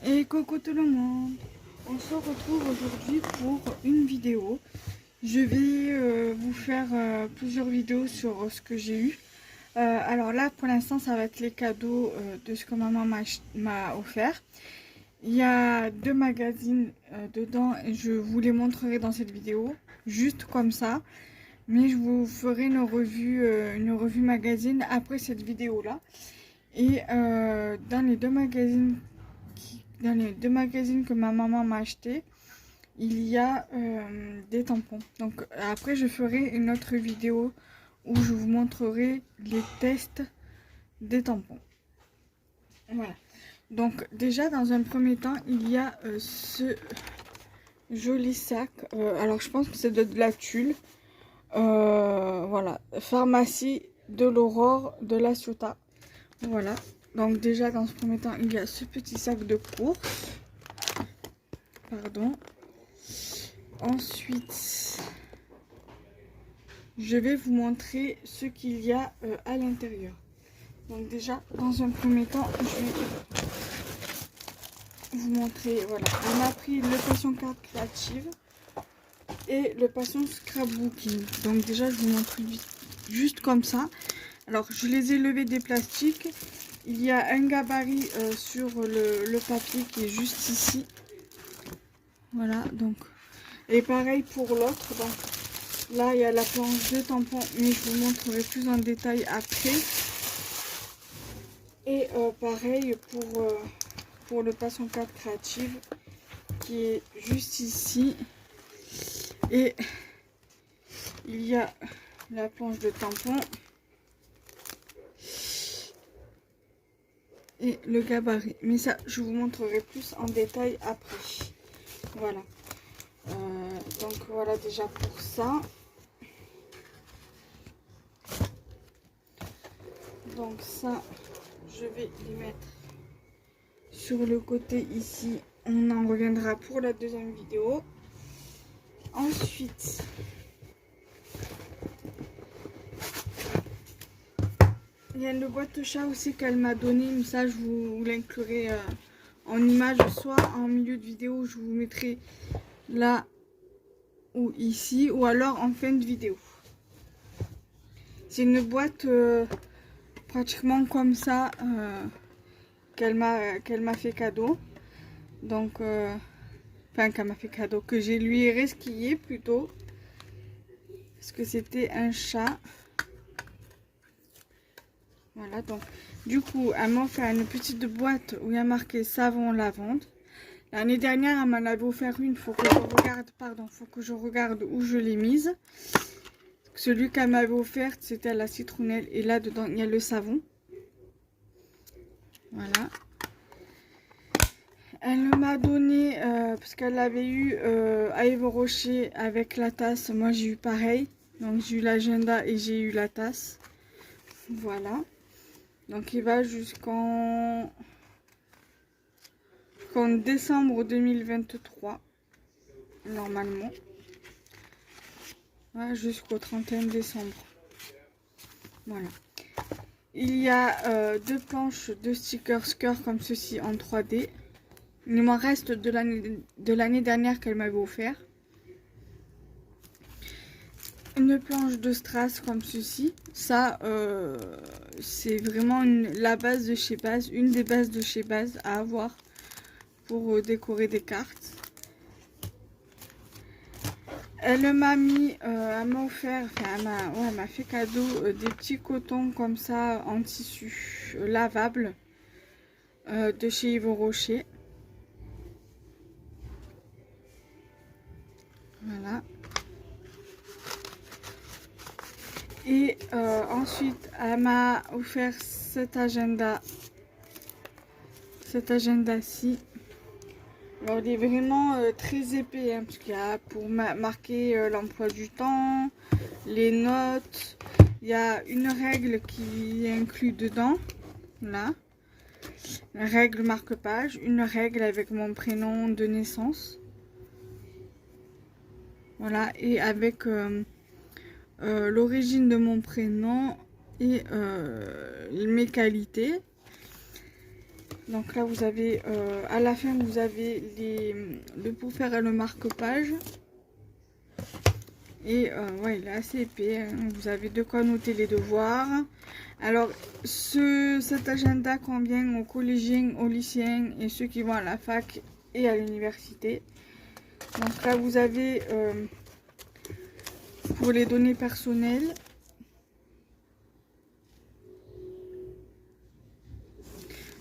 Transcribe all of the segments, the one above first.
Et coucou tout le monde, on se retrouve aujourd'hui pour une vidéo. Je vais vous faire plusieurs vidéos sur ce que j'ai eu. Alors là pour l'instant ça va être les cadeaux de ce que maman m'a offert. Il y a deux magazines dedans et je vous les montrerai dans cette vidéo, juste comme ça. Mais je vous ferai une revue magazine après cette vidéo là. Et dans les deux magazines que ma maman m'a acheté, il y a des tampons. Donc après je ferai une autre vidéo où je vous montrerai les tests des tampons. Voilà. Donc déjà dans un premier temps il y a ce joli sac. Alors je pense que c'est de la tulle. Voilà. Pharmacie de l'Aurore de la Ciotat. Voilà. Donc déjà dans ce premier temps il y a ce petit sac de course. Pardon. Ensuite, je vais vous montrer ce qu'il y a à l'intérieur. Donc déjà, dans un premier temps, je vais vous montrer. Voilà, on a pris le passion carte créative et le passion scrapbooking. Donc déjà, je vous montre juste comme ça. Alors, je les ai levés des plastiques. Il y a un gabarit sur le papier qui est juste ici. Voilà, donc... Et pareil pour l'autre, donc là il y a la planche de tampons, mais je vous montrerai plus en détail après. Et pareil pour le passion carte créative qui est juste ici. Et il y a la planche de tampons et le gabarit. Mais ça, je vous montrerai plus en détail après. Voilà. Donc voilà déjà pour ça. Donc ça, je vais les mettre sur le côté ici. On en reviendra pour la deuxième vidéo. Ensuite, il y a une boîte chat aussi qu'elle m'a donné. Mais ça, je vous l'inclurai en image, soit en milieu de vidéo, je vous mettrai là ou ici, ou alors en fin de vidéo. C'est une boîte pratiquement comme ça qu'elle m'a fait cadeau. Donc, enfin qu'elle m'a fait cadeau, que j'ai lui resquillé plutôt. Parce que c'était un chat. Voilà, donc du coup, elle m'a offert une petite boîte où il y a marqué savon lavande. L'année dernière, elle m'en avait offert une, faut que je regarde où je l'ai mise. Celui qu'elle m'avait offert, c'était à la citronnelle. Et là, dedans, il y a le savon. Voilà. Elle m'a donné, parce qu'elle l'avait eu à Yves Rocher avec la tasse. Moi, j'ai eu pareil. Donc, j'ai eu l'agenda et j'ai eu la tasse. Voilà. Donc, il va jusqu'en décembre 2023. Normalement. Voilà, jusqu'au 31 décembre. Voilà. Il y a deux planches de stickers cœur comme ceci en 3D. Il m'en reste de l'année dernière qu'elle m'avait offert. Une planche de strass comme ceci. Ça, c'est vraiment la base de chez Base. Une des bases de chez Base à avoir pour décorer des cartes. Elle m'a offert, enfin elle m'a fait cadeau des petits cotons comme ça en tissu lavable de chez Yves Rocher. Voilà. Et ensuite, elle m'a offert cet agenda-ci. Alors, il est vraiment très épais, hein, parce qu'il y a pour marquer l'emploi du temps, les notes. Il y a une règle qui est inclue dedans, là. Une règle marque-page, une règle avec mon prénom de naissance. Voilà, et avec l'origine de mon prénom et mes qualités. Donc là vous avez à la fin vous avez le pour faire le marque-page. Et ouais, il est assez épais, hein. Vous avez de quoi noter les devoirs. Alors cet agenda convient aux collégiens, aux lycéens et ceux qui vont à la fac et à l'université. Donc là vous avez pour les données personnelles.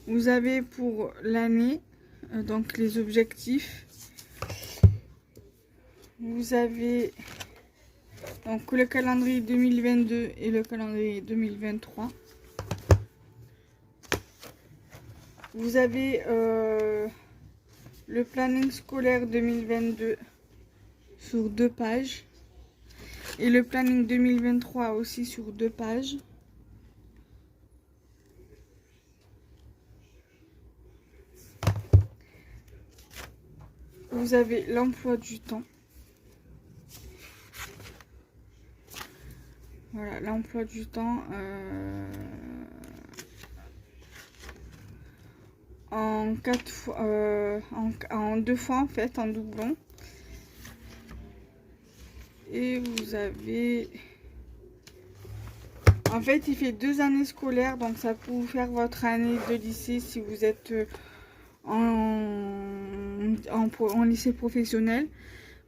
Vous avez pour l'année, donc les objectifs. Vous avez donc le calendrier 2022 et le calendrier 2023. Vous avez le planning scolaire 2022 sur 2 pages. Et le planning 2023 aussi sur 2 pages. Vous avez l'emploi du temps. Voilà, l'emploi du temps en 4 fois, en 2 fois en fait, en doublon. Et vous avez... En fait, il fait 2 années scolaires, donc ça peut vous faire votre année de lycée si vous êtes en lycée professionnel.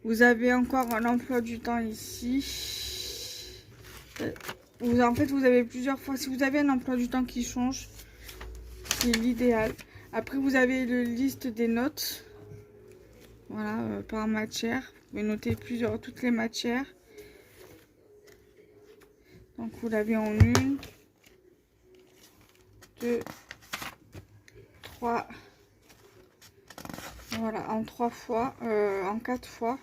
Vous avez encore un emploi du temps ici. En fait, vous avez plusieurs fois. Si vous avez un emploi du temps qui change, c'est l'idéal. Après, vous avez la liste des notes. Voilà, par matière. Vous pouvez noter toutes les matières. Donc, vous l'avez en 1, 2, 3. Voilà, en 3 fois, en 4 fois.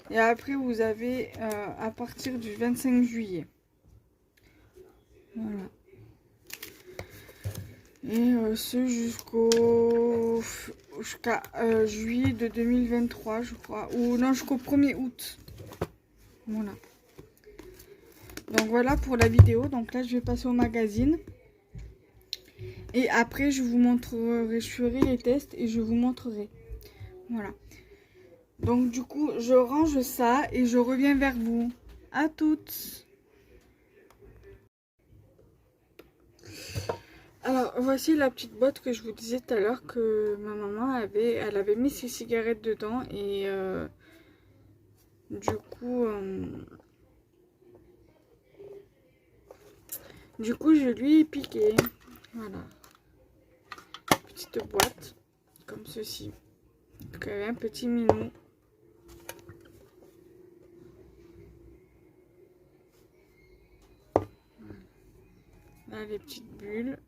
Et après, vous avez à partir du 25 juillet. Voilà. Et ce jusqu'à juillet de 2023, je crois. Ou non, jusqu'au 1er août. Voilà. Donc voilà pour la vidéo. Donc là, je vais passer au magazine. Et après, je vous montrerai, je ferai les tests et je vous montrerai. Voilà. Donc du coup, je range ça et je reviens vers vous. À toutes. Alors, voici la petite boîte que je vous disais tout à l'heure que ma maman elle avait mis ses cigarettes dedans et du coup, je lui ai piqué. Voilà. Petite boîte, comme ceci. Donc, elle avait un petit minou. Là, les petites bulles.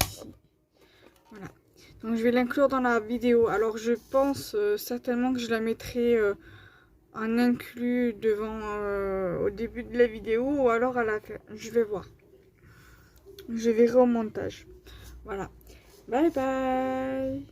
Ici. Voilà. Donc je vais l'inclure dans la vidéo. Alors je pense certainement que je la mettrai en inclus devant au début de la vidéo ou alors à la fin. Je vais voir. Je verrai au montage. Voilà. Bye bye.